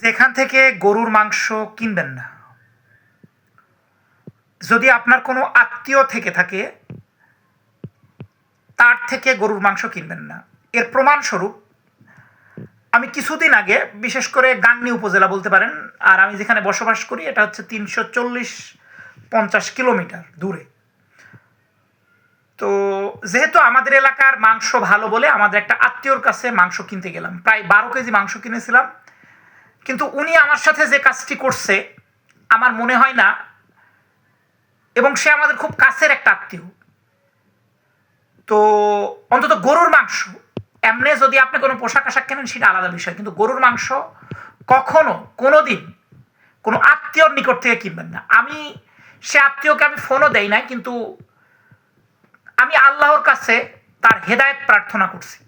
যেখান থেকে গরুর মাংস কিনবেন না। যদি আপনার কোনো আত্মীয় থেকে থাকে তার থেকে গরুর মাংস কিনবেন না। এর প্রমাণস্বরূপ আমি কিছুদিন আগে, বিশেষ করে গাংনী উপজেলা বলতে পারেন, আর আমি যেখানে বসবাস করি এটা হচ্ছে 340-50 কিলোমিটার দূরে। তো যেহেতু আমাদের এলাকার মাংস ভালো বলে আমাদের একটা আত্মীয়র কাছে মাংস কিনতে গেলাম, প্রায় 12 কেজি মাংস কিনেছিলাম। কিন্তু উনি আমার সাথে যে কাজটি করছে আমার মনে হয় না, এবং সে আমাদের খুব কাছের একটা আত্মীয়, তো অন্তত গরুর মাংস, এমনি যদি আপনি কোনো পোশাক আশাক কেনেন সেটা আলাদা বিষয়, কিন্তু গরুর মাংস কখনো কোনোদিন কোনো আত্মীয়র নিকট থেকে কিনবেন না। সে আত্মীয়কে আমি ফোনও দেই নাই, কিন্তু আমি আল্লাহর কাছে তার হেদায়েত প্রার্থনা করছি।